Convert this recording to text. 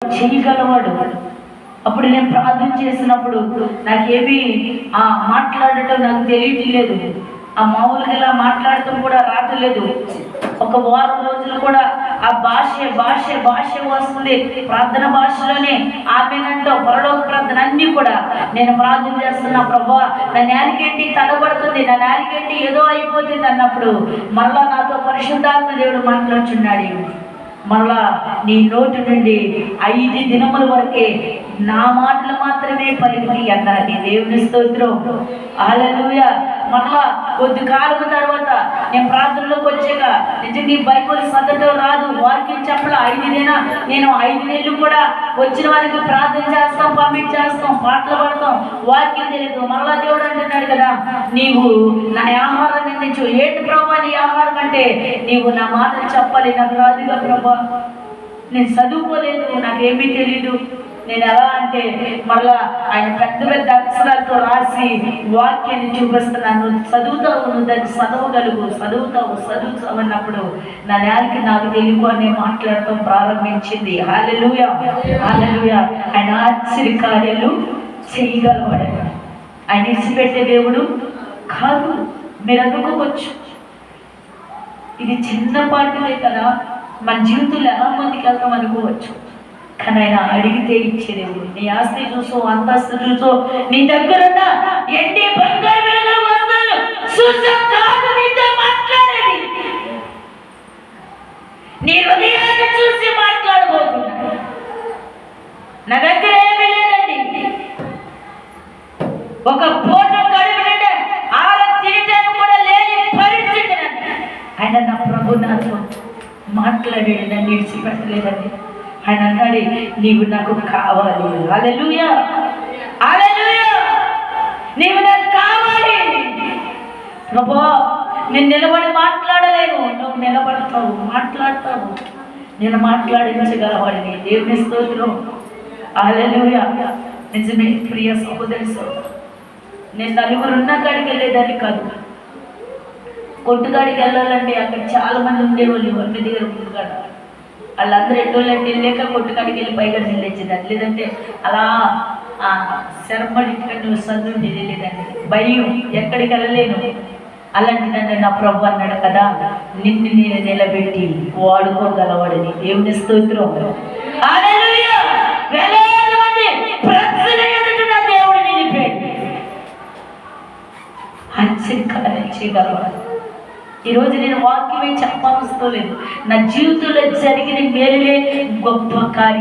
చేయగలవాడు. అప్పుడు నేను ప్రార్థన చేసినప్పుడు నాకేమీ మాట్లాడటం నాకు తెలియట్లేదు. ఆ మామూలుగా ఇలా మాట్లాడటం కూడా రావట్లేదు. ఒక వారం రోజులు కూడా ఆ భాష వస్తుంది. ప్రార్థన భాషలోనే ఆమెనంటో పరలోక ప్రార్థన అన్నీ కూడా నేను ప్రార్థన చేస్తున్నా. ప్రభువా, నా నేలకేంటి తడబడుతుంది, నా నేలకేంటి ఏదో అయిపోతుంది అన్నప్పుడు మరలా నాతో పరిశుద్ధాత్మ దేవుడు మాట్లాడుచున్నాడు. మరలా నీ నోటి నుండి 5 దినముల వరకే నా మాటలు మాత్రమే పలికి అన్నది. దేవుని స్తోత్రం, హల్లెలూయా. మరలా కొద్ది కాలం తర్వాత నేను ప్రార్థనలోకి వచ్చాక నిజంగా ఈ బైబిల్ చదవడం రాదు, వాక్యం చెప్పాల. 5 నెలలు కూడా వచ్చిన వారికి ప్రార్థన చేస్తాం, పంపించేస్తాం, పాటలు పాడతాం, వాక్యం తెలియదు. మరలా దేవుడు అంటున్నాడు కదా, నీవు నా ఆహారాన్ని నిందించు. ఏంటి ప్రభా నీ ఆహారం అంటే, నీవు నా మాటలు చెప్పాలి. నాకు రాదుగా ప్రభా, నేను చదువుకోలేదు, నాకేమీ తెలీదు. నేను ఎలా అంటే మళ్ళా ఆయన పెద్ద పెద్ద అక్షరాలతో రాసి వాక్యాన్ని చూపిస్తున్నాను. చదువుతావు, దాన్ని చదువుతావు అన్నప్పుడు నా నేలకి నాకు తెలుగు అని మాట్లాడటం ప్రారంభించింది. హల్లెలూయా, హల్లెలూయా. ఆయన ఆశ్చర్య కార్యాలు చేయగలవాడు. ఆయన ఇచ్చిపెట్టే దేవుడు కాదు. మీరు అనుకోవచ్చు ఇది చిన్నపాటిదే కదా, మన జీవితంలో ఎలా మందికి వెళ్తాం అనుకోవచ్చు. కానీ ఆయన అడిగితే ఇచ్చే దేవుడు. నీ ఆస్తి చూసో, అంతస్తు చూసో, నీ దగ్గరున్న ఎండి బంగారు నీతో మాట్లాడేది, నీ హృదయాన్ని చూసి మాట్లాడబోతున్నాడు. నా దగ్గర ఏమీ లేదండి, ఒక పూట కడుపు నిండా తినటానికి కూడా లేని పరిస్థితి. ఆయన నా ప్రభు నాతో మాట్లాడాడు, నన్ను విడిచిపెట్టలేదండి. ఆయన అన్నాడు, నీవు నాకు కావాలి. హల్లెలూయా, హల్లెలూయా. నీవు నాకు కావాలి ప్రభువా. నేను నిలబడి మాట్లాడలేను, నువ్వు నిలబడతావు, మాట్లాడతావు. నేను మాట్లాడించగలవాడిని. దేవుని స్తోత్రం, హల్లెలూయా. నిజమే ప్రియ సహోదరి సహోదరు, నేను నలుగురున్న కాడికి వెళ్ళేదాన్ని కాదు. కొట్టుగాడికి వెళ్ళాలంటే అక్కడ చాలా మంది ఉండేవాళ్ళు. ఒంటి దగ్గర కొట్టుగాడు వాళ్ళందరూ ఎట్టోళ్ళంటే వెళ్ళాక కొట్టుకాడికి వెళ్ళి పైగా నిల్లేసేదాన్ని. లేదంటే అలా శరపడి నువ్వు సందుండి వెళ్ళేదండి. భయం, ఎక్కడికి వెళ్ళలేను. అలాంటి నన్ను నా ప్రభు అన్నాడు కదా, నిన్ను నేను నిలబెట్టి వాడుకోగలవాడని. దేవుని స్తోత్రం, హల్లెలూయా. వేలాది మంది ప్రజల ఎదుట నా దేవుడు నిలిపాడు. ఆశ్చర్యకార్యం చేయగలవాడు. ఈరోజు నేను వాక్యమే చెప్పవలసిన లేదు, నా జీవితంలో జరిగిన మేలులే గొప్ప కార్యం.